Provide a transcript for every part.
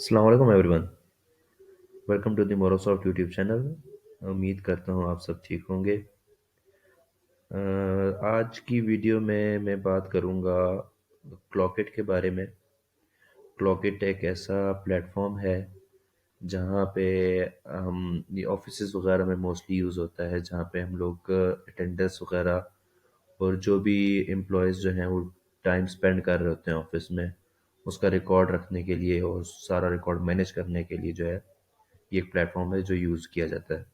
अस्सलाम वालेकुम everyone. Welcome to the Microsoft YouTube channel. उम्मीद करता हूँ आप सब ठीक होंगे। आज की वीडियो में मैं बात करूँगा क्लॉकेट के बारे में। क्लॉकेट एक ऐसा प्लेटफॉर्म है जहाँ पे हम ये ऑफिसेज वगैरह में मोस्टली यूज़ होता है, जहाँ पे हम लोग अटेंडेंस वगैरह और जो भी एम्प्लॉयज़ जो हैं वो टाइम स्पेंड कर रहे होते हैं ऑफिस में, उसका रिकॉर्ड रखने के लिए और सारा रिकॉर्ड मैनेज करने के लिए जो है ये एक प्लेटफॉर्म है जो यूज़ किया जाता है।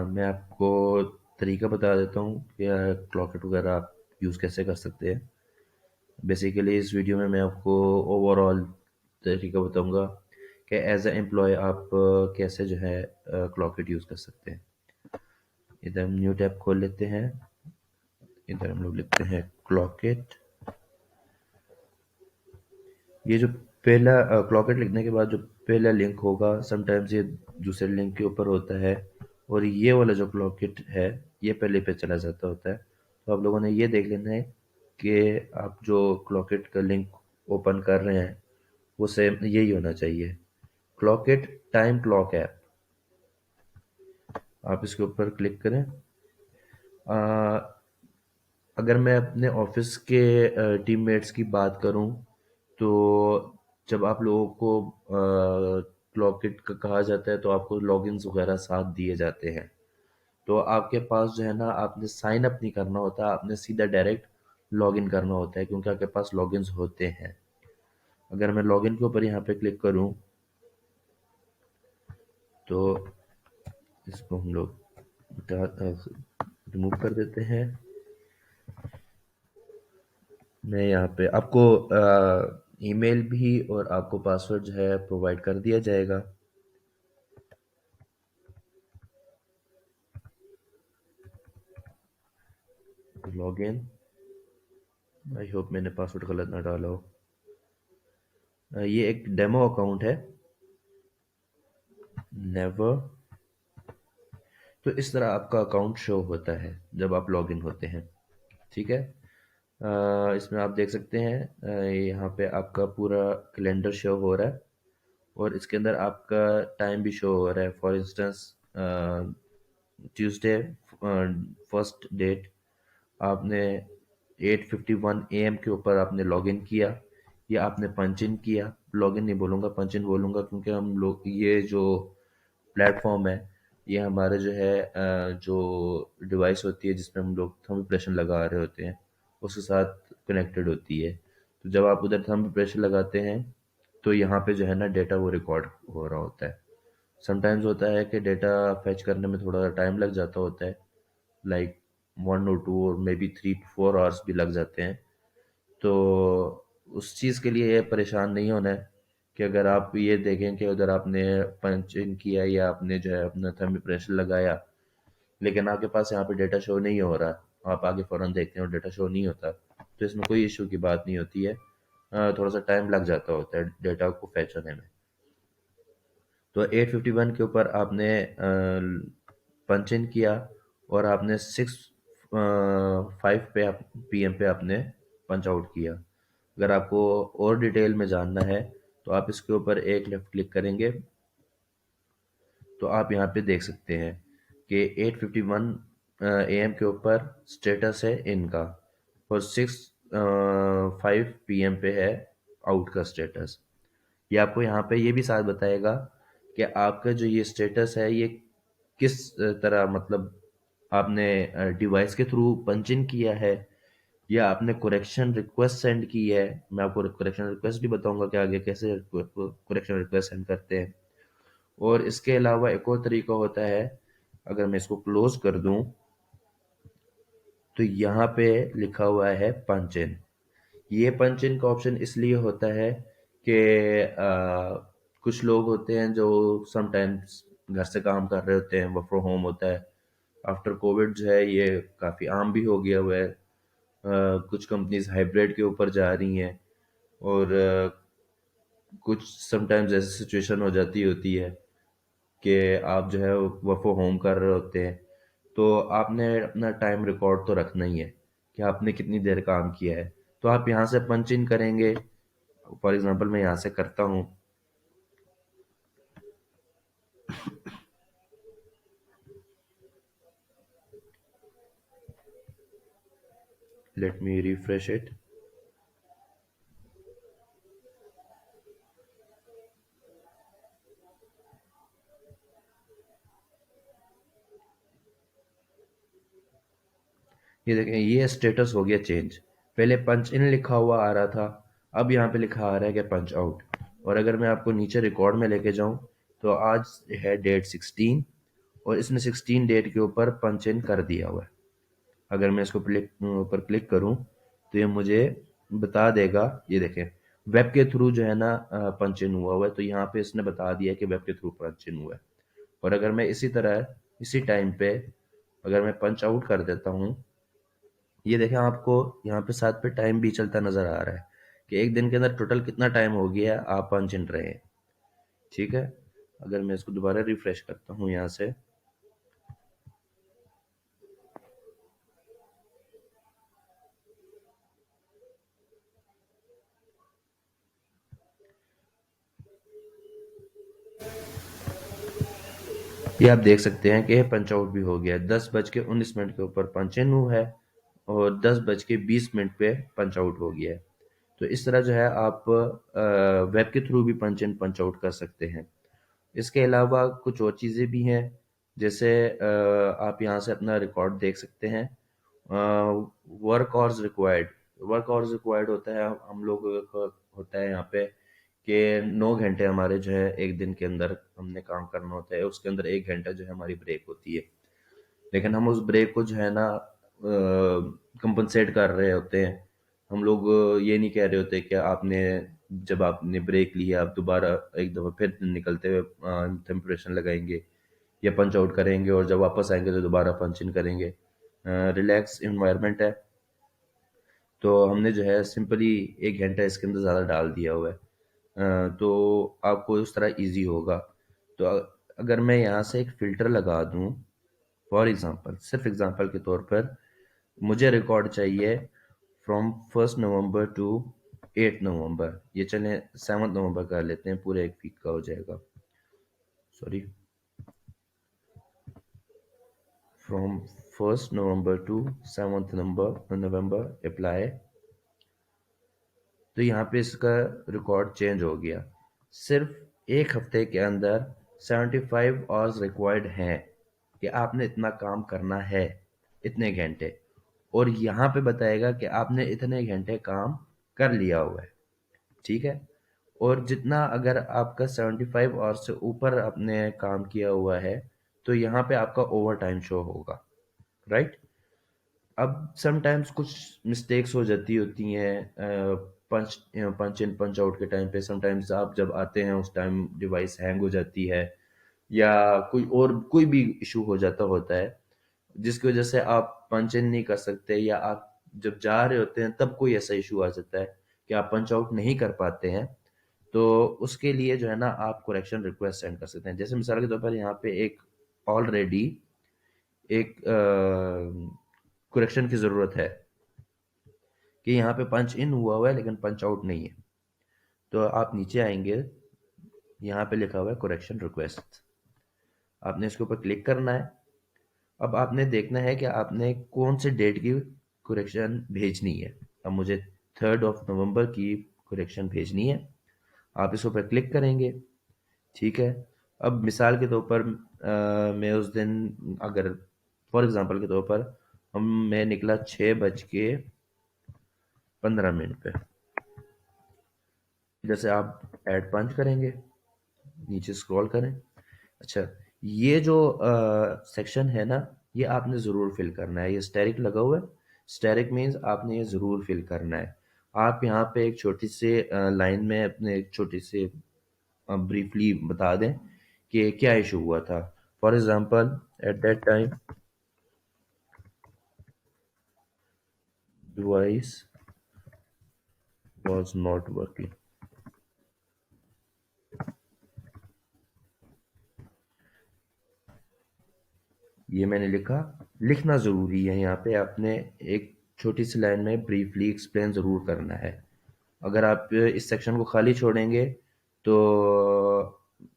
मैं आपको तरीका बता देता हूँ कि क्लॉकेट वगैरह आप यूज़ कैसे कर सकते हैं। बेसिकली इस वीडियो में मैं आपको ओवरऑल तरीका बताऊँगा कि एज ए एम्प्लॉय आप कैसे जो है क्लॉकेट यूज़ कर सकते हैं। इधर हम न्यू टैब खोल लेते हैं। इधर हम लोग लिखते हैं क्लॉकेट। ये जो पहला क्लॉकेट लिखने के बाद जो पहला लिंक होगा, समटाइम्स ये दूसरे लिंक के ऊपर होता है और ये वाला जो क्लॉकेट है ये पहले पे चला जाता होता है। तो आप लोगों ने ये देख लेना है कि आप जो क्लॉकेट का लिंक ओपन कर रहे हैं वो सेम यही होना चाहिए। क्लॉकेट टाइम क्लॉक ऐप, आप इसके ऊपर क्लिक करें। अ, अगर मैं अपने ऑफिस के टीममेट्स की बात करूं तो जब आप लोगों को क्लॉकेट का कहा जाता है तो आपको लॉगिन्स वगैरह साथ दिए जाते हैं। तो आपके पास जो है ना, आपने साइन अप नहीं करना होता, आपने सीधा डायरेक्ट लॉगिन करना होता है क्योंकि आपके पास लॉगिन्स होते हैं। अगर मैं लॉगिन के ऊपर यहाँ पे क्लिक करूँ तो इसको हम लोग रिमूव कर देते हैं। मैं यहाँ पे आपको ईमेल भी और आपको पासवर्ड जो है प्रोवाइड कर दिया जाएगा। लॉगिन, आई होप मैंने पासवर्ड गलत ना डाला हो। ये एक डेमो अकाउंट है। नेवर। तो इस तरह आपका अकाउंट शो होता है जब आप लॉगिन होते हैं। ठीक है। इसमें आप देख सकते हैं, यहाँ पे आपका पूरा कैलेंडर शो हो रहा है और इसके अंदर आपका टाइम भी शो हो रहा है। For instance Tuesday first date, आपने 8:51 AM के ऊपर आपने लॉगिन किया या आपने पंच इन किया। लॉगिन नहीं बोलूँगा, पंच इन बोलूँगा क्योंकि हम लोग ये जो प्लेटफॉर्म है ये हमारे जो है जो डिवाइस होती है जिसमें हम लोग थंब इम्प्रेशन लगा रहे होते हैं उसके साथ कनेक्टेड होती है। तो जब आप उधर थंब इम्प्रेशन लगाते हैं तो यहाँ पे जो है ना डेटा वो रिकॉर्ड हो रहा होता है। समटाइम्स होता है कि डेटा फैच करने में थोड़ा टाइम लग जाता होता है, लाइक 1 और 2 और मे बी 3 to 4 hours भी लग जाते हैं। तो उस चीज़ के लिए ये परेशान नहीं होना है कि अगर आप ये देखें कि उधर आपने पंच इन किया या आपने जो है अपना थंब इम्प्रेशन लगाया लेकिन आपके पास यहाँ पे डेटा शो नहीं हो रहा, आप आगे फ़ौरन देखते हैं और डेटा शो नहीं होता, तो इसमें कोई इशू की बात नहीं होती है। थोड़ा सा टाइम लग जाता होता है डेटा को फैच होने में। तो 8:51 के ऊपर आपने पंच इन किया और आपने 6:05 पे PM पे आपने पंच आउट किया। अगर आपको और डिटेल में जानना है तो आप इसके ऊपर एक लेफ्ट क्लिक करेंगे तो आप यहाँ पे देख सकते हैं कि 8:51 AM के ऊपर स्टेटस है इनका और 6:05 PM पे है आउट का स्टेटस। ये आपको यहाँ पे ये भी साथ बताएगा कि आपका जो ये स्टेटस है ये किस तरह, मतलब आपने डिवाइस के थ्रू पंच इन किया है या आपने करेक्शन रिक्वेस्ट सेंड की है। मैं आपको करेक्शन रिक्वेस्ट भी बताऊंगा कि आगे कैसे करेक्शन रिक्वेस्ट सेंड करते हैं। और इसके अलावा एक और तरीका होता है, अगर मैं इसको क्लोज कर दूं तो यहाँ पे लिखा हुआ है पंच इन। ये पंच इन का ऑप्शन इसलिए होता है कि कुछ लोग होते हैं जो समटाइम्स घर से काम कर रहे होते हैं, वर्क फ्रॉम होम होता है। आफ्टर कोविड जो है ये काफ़ी आम भी हो गया हुआ है। कुछ कंपनीज हाइब्रिड के ऊपर जा रही हैं और कुछ समटाइम्स ऐसी सिचुएशन हो जाती होती है कि आप जो है वर्क फ्रॉम होम कर रहे होते हैं तो आपने अपना टाइम रिकॉर्ड तो रखना ही है कि आपने कितनी देर काम किया है। तो आप यहाँ से पंच इन करेंगे, फॉर एग्जांपल मैं यहाँ से करता हूँ, लेट मी रिफ्रेश इट। ये देखें, ये स्टेटस हो गया चेंज। पहले पंच इन लिखा हुआ आ रहा था, अब यहाँ पे लिखा आ रहा है कि पंच आउट। और अगर मैं आपको नीचे रिकॉर्ड में लेके जाऊं, तो आज है डेट 16, और इसने 16 डेट के ऊपर पंच इन कर दिया हुआ है। अगर मैं इसको ऊपर क्लिक करूं, तो ये मुझे बता देगा। ये देखें, वेब के थ्रू जो है ना पंच इन हुआ हुआ है, तो यहाँ पे इसने बता दिया कि वेब के थ्रू पंच इन हुआ है। और अगर मैं इसी तरह इसी टाइम पे अगर मैं पंच आउट कर देता हूँ, ये देखें, आपको यहाँ पे साथ पे टाइम भी चलता नजर आ रहा है कि एक दिन के अंदर टोटल कितना टाइम हो गया है आप पंच इन रहे हैं। ठीक है, अगर मैं इसको दोबारा रिफ्रेश करता हूँ यहाँ से, ये आप देख सकते हैं कि पंच आउट भी हो गया है। 10:19 के ऊपर पंच इन हुआ है, और 10:20 पे पंच आउट हो गया है। तो इस तरह जो है आप वेब के थ्रू भी पंच इन पंच आउट कर सकते हैं। इसके अलावा कुछ और चीज़ें भी हैं, जैसे आप यहाँ से अपना रिकॉर्ड देख सकते हैं। Work hours required, work hours required होता है, हम लोग को होता है यहाँ पे कि 9 घंटे हमारे जो है एक दिन के अंदर हमने काम करना होता है, उसके अंदर 1 घंटा जो है हमारी ब्रेक होती है। लेकिन हम उस ब्रेक को जो है ना कंपनसेट कर रहे होते हैं। हम लोग ये नहीं कह रहे होते कि आपने जब आपने ब्रेक लिया आप दोबारा एक दफ़ा फिर निकलते हुए टेम्परेशन लगाएंगे या पंच आउट करेंगे, और जब वापस आएंगे तो दोबारा पंच इन करेंगे। रिलैक्स इन्वायरमेंट है, तो हमने जो है सिंपली 1 घंटा इसके अंदर ज़्यादा डाल दिया हुआ है। तो आपको उस तरह इजी होगा। तो अगर मैं यहाँ से एक फ़िल्टर लगा दूँ, फॉर एग्जांपल, सिर्फ एग्जांपल के तौर पर, मुझे रिकॉर्ड चाहिए फ्रॉम 1 नवंबर टू 8 नवंबर, ये चलें 7 नवंबर कर लेते हैं, पूरे एक वीक का हो जाएगा। Sorry, from 1 November to 7 November apply. तो यहाँ पे इसका रिकॉर्ड चेंज हो गया। सिर्फ एक हफ्ते के अंदर 75 आवर्स रिक्वायर्ड हैं कि आपने इतना काम करना है, इतने घंटे। और यहाँ पे बताएगा कि आपने इतने घंटे काम कर लिया हुआ है। ठीक है, और जितना अगर आपका 75 आवर्स से ऊपर आपने काम किया हुआ है, तो यहाँ पे आपका ओवर टाइम शो होगा। राइट, अब समटाइम्स कुछ मिस्टेक्स हो जाती होती हैं पंच पंच इन पंच आउट के टाइम पे। समटाइम्स आप जब आते हैं उस टाइम डिवाइस हैंग हो जाती है, या कोई भी इशू हो जाता होता है, जिसकी वजह से आप पंच इन नहीं कर सकते, या आप जब जा रहे होते हैं तब कोई ऐसा इशू आ जाता है कि आप पंच आउट नहीं कर पाते हैं। तो उसके लिए जो है ना आप करेक्शन रिक्वेस्ट सेंड कर सकते हैं। जैसे मिसाल के तौर पर यहाँ पे एक ऑलरेडी एक करेक्शन की ज़रूरत है कि यहाँ पे पंच इन हुआ है लेकिन पंच आउट नहीं है। तो आप नीचे आएंगे, यहाँ पे लिखा हुआ है करेक्शन रिक्वेस्ट, आपने इसके ऊपर क्लिक करना है। अब आपने देखना है कि आपने कौन से डेट की करेक्शन भेजनी है। अब मुझे 3 नवंबर की करेक्शन भेजनी है। आप इस ऊपर क्लिक करेंगे। ठीक है, अब मिसाल के तौर पर मैं उस दिन, अगर फॉर एग्जांपल के तौर पर हम मैं निकला 6:15 पे। जैसे आप ऐड पंच करेंगे, नीचे स्क्रॉल करें। अच्छा, ये जो सेक्शन है ना, ये आपने ज़रूर फिल करना है। ये स्टैरिक लगा हुआ है, स्टैरिक मीन्स आपने ये ज़रूर फिल करना है। आप यहाँ पे एक छोटी सी लाइन में अपने एक छोटी सी ब्रीफली बता दें कि क्या इशू हुआ था। For example, at that time device was not working। ये मैंने लिखा। लिखना ज़रूरी है, यहाँ पे आपने एक छोटी सी लाइन में ब्रीफली एक्सप्लेन ज़रूर करना है। अगर आप इस सेक्शन को खाली छोड़ेंगे तो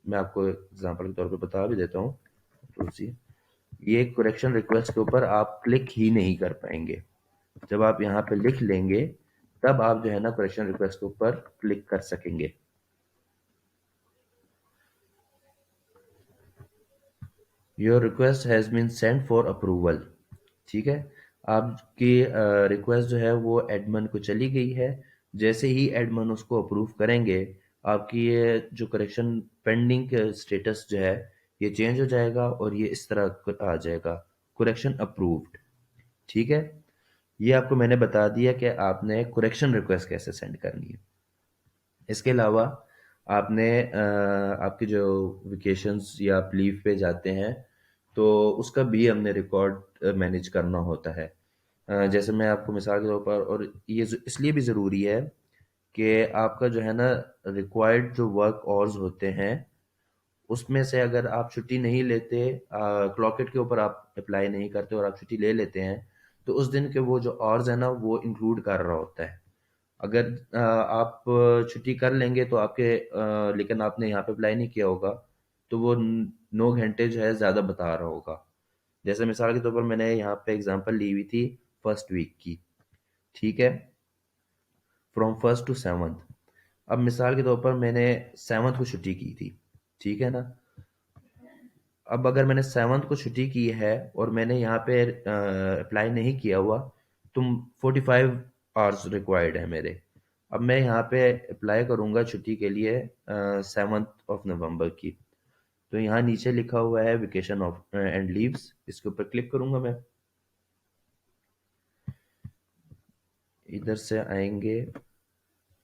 मैं आपको एग्जांपल के तौर पे बता भी देता हूँ। तो ये करेक्शन रिक्वेस्ट के ऊपर आप क्लिक ही नहीं कर पाएंगे। जब आप यहाँ पे लिख लेंगे तब आप जो है ना करेक्शन रिक्वेस्ट के ऊपर क्लिक कर सकेंगे। Your request has been send for approval. ठीक है, आपकी रिक्वेस्ट जो है वो एडमिन को चली गई है। जैसे ही एडमिन उसको अप्रूव करेंगे, आपकी ये जो करेक्शन पेंडिंग स्टेटस जो है ये चेंज हो जाएगा और ये इस तरह आ जाएगा, करेक्शन अप्रूव्ड। ठीक है, ये आपको मैंने बता दिया कि आपने करेक्शन रिक्वेस्ट कैसे सेंड करनी है। इसके अलावा आपने आपकी जो वेकेशंस या आप लीव पे जाते हैं तो उसका भी हमने रिकॉर्ड मैनेज करना होता है। जैसे मैं आपको मिसाल के तौर पर, और ये इसलिए भी ज़रूरी है कि आपका जो है ना रिक्वायर्ड जो वर्क आवर्स होते हैं उसमें से अगर आप छुट्टी नहीं लेते, क्लॉकेट के ऊपर आप अप्लाई नहीं करते और आप छुट्टी ले लेते हैं, तो उस दिन के वो जो आवर्स है ना वो इंक्लूड कर रहा होता है। अगर आप छुट्टी कर लेंगे तो आपके लेकिन आपने यहाँ पे अप्लाई नहीं किया होगा तो वो 9 घंटे जो है ज़्यादा बता रहा होगा। जैसे मिसाल के तौर पर मैंने यहाँ पे एग्जांपल ली हुई थी फर्स्ट वीक की। ठीक है, फ्रॉम फर्स्ट टू सेवन्थ। अब मिसाल के तौर पर मैंने सेवन्थ को छुट्टी की थी। ठीक है ना, अब अगर मैंने सेवन्थ को छुट्टी की है और मैंने यहाँ पे अप्लाई नहीं किया हुआ, तो 45 आवर्स रिक्वायर्ड है मेरे। अब मैं यहाँ पे अप्लाई करूँगा छुट्टी के लिए 7 नवंबर की। तो यहाँ नीचे लिखा हुआ है वेकेशन ऑफ एंड लीव्स, इसके ऊपर क्लिक करूँगा मैं। इधर से आएंगे,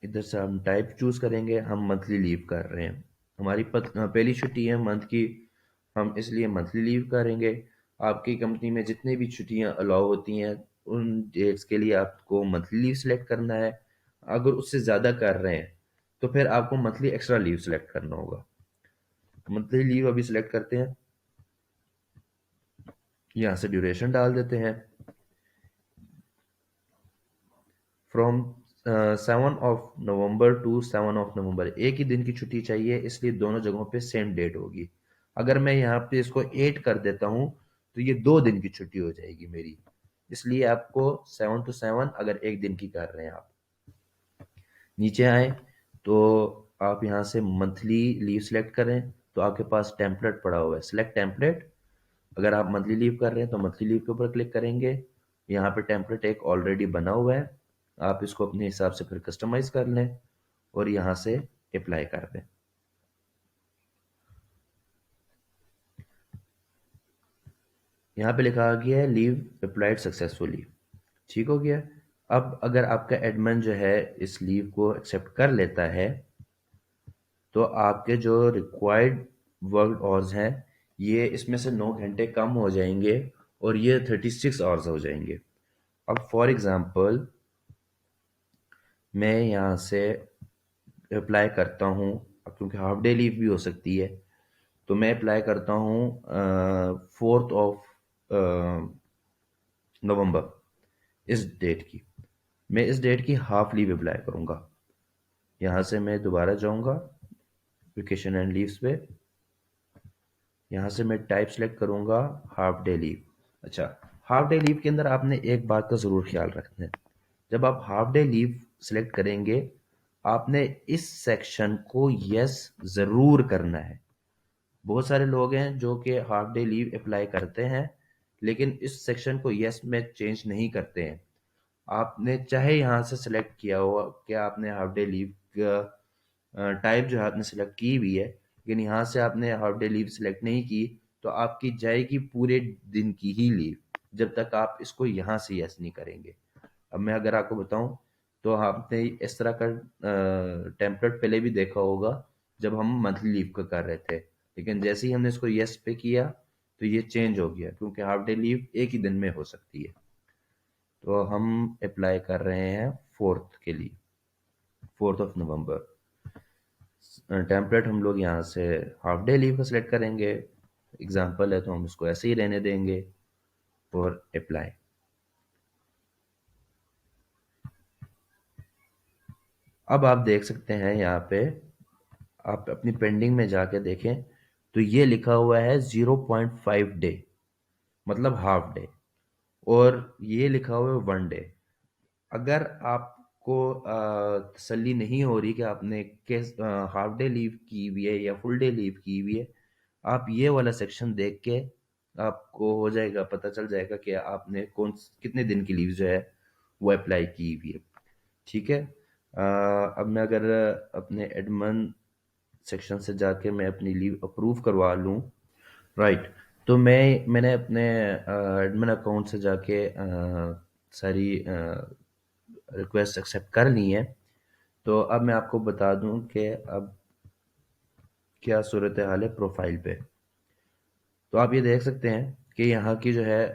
इधर से हम टाइप चूज करेंगे, हम मंथली लीव कर रहे हैं। हमारी पहली छुट्टी है मंथ की, हम इसलिए मंथली लीव करेंगे। आपकी कंपनी में जितनी भी छुट्टियां अलाउ होती हैं उन डेट्स के लिए आपको मंथली लीव सेलेक्ट करना है। अगर उससे ज़्यादा कर रहे हैं तो फिर आपको मंथली एक्स्ट्रा लीव सेलेक्ट करना होगा। मंथली लीव अभी सेलेक्ट करते हैं, यहाँ से ड्यूरेशन डाल देते हैं। फ्रॉम 7 नवंबर टू 7 नवंबर, एक ही दिन की छुट्टी चाहिए, इसलिए दोनों जगहों पे सेम डेट होगी। अगर मैं यहाँ पे इसको 8 कर देता हूँ तो ये 2 दिन की छुट्टी हो जाएगी मेरी। इसलिए आपको 7 to 7 अगर एक दिन की कर रहे हैं आप। नीचे आए तो आप यहाँ से मंथली लीव सेलेक्ट करें, तो आपके पास टेम्पलेट पड़ा हुआ है, सिलेक्ट टेम्पलेट। अगर आप मंथली लीव कर रहे हैं तो मंथली लीव के ऊपर क्लिक करेंगे। यहाँ पे टेम्पलेट एक ऑलरेडी बना हुआ है, आप इसको अपने हिसाब से फिर कस्टमाइज कर लें और यहाँ से अप्लाई कर दें। यहाँ पे लिखा गया है लीव अप्लाइड सक्सेसफुली। ठीक हो गया। अब अगर आपका एडमिन जो है इस लीव को एक्सेप्ट कर लेता है तो आपके जो रिक्वायर्ड वर्क आवर्स हैं ये इसमें से 9 घंटे कम हो जाएंगे और ये 36 आवर्स हो जाएंगे। अब फॉर एग्जांपल मैं यहाँ से अप्लाई करता हूँ, क्योंकि हाफ डे लीव भी हो सकती है, तो मैं अप्लाई करता हूँ 4 नवंबर, इस डेट की। मैं इस डेट की हाफ लीव अप्लाई करूँगा। यहाँ से मैं दोबारा जाऊँगा वेकेशन एंड लीव्स पे, यहाँ से मैं टाइप सेलेक्ट करूँगा हाफ डे लीव। अच्छा, हाफ डे लीव के अंदर आपने एक बात का ज़रूर ख्याल रखना है। जब आप हाफ डे लीव सेलेक्ट करेंगे आपने इस सेक्शन को यस ज़रूर करना है। बहुत सारे लोग हैं जो कि हाफ डे लीव अप्लाई करते हैं लेकिन इस सेक्शन को यस में चेंज नहीं करते हैं। आपने चाहे यहाँ से सेलेक्ट किया हो कि आपने हाफ डे लीव का टाइप जो है आपने सेलेक्ट की हुई है, लेकिन यहाँ से आपने हाफ डे लीव सेलेक्ट नहीं की तो आपकी जाएगी पूरे दिन की ही लीव जब तक आप इसको यहाँ से यस नहीं करेंगे। अब मैं अगर आपको बताऊं तो आपने इस तरह का टेम्पलेट पहले भी देखा होगा जब हम मंथली लीव का कर रहे थे, लेकिन जैसे ही हमने इसको यस पे किया तो ये चेंज हो गया क्योंकि हाफ डे लीव एक ही दिन में हो सकती है। तो हम अप्लाई कर रहे हैं फोर्थ के लिए, 4 नवंबर। टेम्पलेट हम लोग यहाँ से हाफ डे लीव का सिलेक्ट करेंगे, एग्जाम्पल है तो हम उसको ऐसे ही रहने देंगे और अप्लाई। अब आप देख सकते हैं यहाँ पे, आप अपनी पेंडिंग में जाके देखें तो ये लिखा हुआ है 0.5 डे, मतलब हाफ डे, और ये लिखा हुआ है 1 डे। अगर आपको तसल्ली नहीं हो रही कि आपने किस हाफ डे लीव की हुई है या फुल डे लीव की हुई है, आप ये वाला सेक्शन देख के आपको हो जाएगा, पता चल जाएगा कि आपने कितने दिन की लीव जो है वो अप्लाई की हुई है। ठीक है। अब मैं अगर अपने एडमन सेक्शन से जाके मैं अपनी लीव अप्रूव करवा लूँ, राइट, तो मैंने अपने एडमिन अकाउंट से जाके सारी रिक्वेस्ट एक्सेप्ट कर ली है। तो अब मैं आपको बता दूं कि अब क्या सूरत हाल है प्रोफाइल पे। तो आप ये देख सकते हैं कि यहाँ की जो है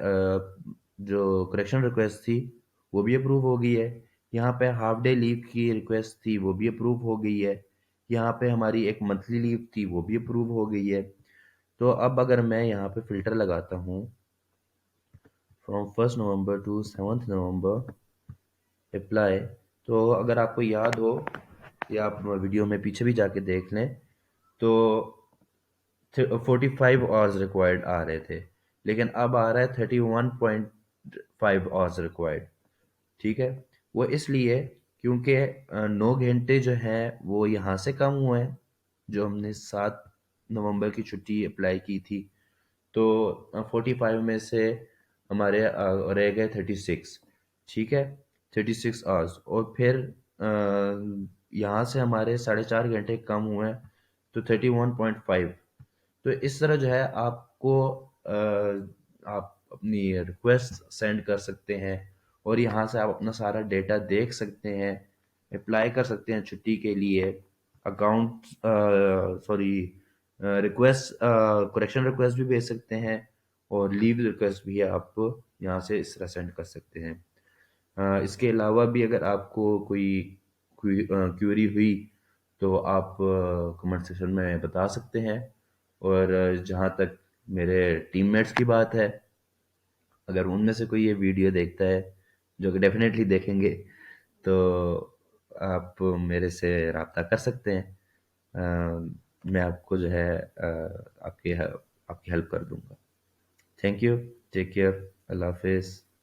जो करेक्शन रिक्वेस्ट थी वो भी अप्रूव हो गई है। यहाँ पे हाफ डे लीव की रिक्वेस्ट थी वो भी अप्रूव हो गई है। यहाँ पे हमारी एक मंथली लीव थी वो भी अप्रूव हो गई है। तो अब अगर मैं यहाँ पे फिल्टर लगाता हूँ, from 1 November to 7 November apply, तो अगर आपको याद हो या आप वीडियो में पीछे भी जाके देख लें तो 45 आवर्स रिक्वायर्ड आ रहे थे, लेकिन अब आ रहा है 31.5 आवर्स रिक्वायर्ड। ठीक है। वो इसलिए क्योंकि 9 घंटे जो हैं वो यहाँ से कम हुए हैं, जो हमने 7 नवंबर की छुट्टी अप्लाई की थी। तो 45 में से हमारे रह गए 36। ठीक है। 36 आवर्स, और फिर यहाँ से हमारे 4.5 घंटे कम हुए हैं, तो 31.5। तो इस तरह जो है आपको आप अपनी रिक्वेस्ट सेंड कर सकते हैं, और यहाँ से आप अपना सारा डेटा देख सकते हैं, अप्लाई कर सकते हैं छुट्टी के लिए, account sorry request correction request भी भेज सकते हैं, और लीव रिक्वेस्ट भी आप यहाँ से इस तरह सेंड कर सकते हैं। इसके अलावा भी अगर आपको कोई क्यूरी हुई तो आप कमेंट सेक्शन में बता सकते हैं। और जहाँ तक मेरे टीममेट्स की बात है, अगर उनमें से कोई ये वीडियो देखता है, जो कि डेफिनेटली देखेंगे, तो आप मेरे से रब्ता कर सकते हैं। मैं आपको जो है आपकी हेल्प कर दूंगा। Thank you. Take care. अल्लाह हाफिज़।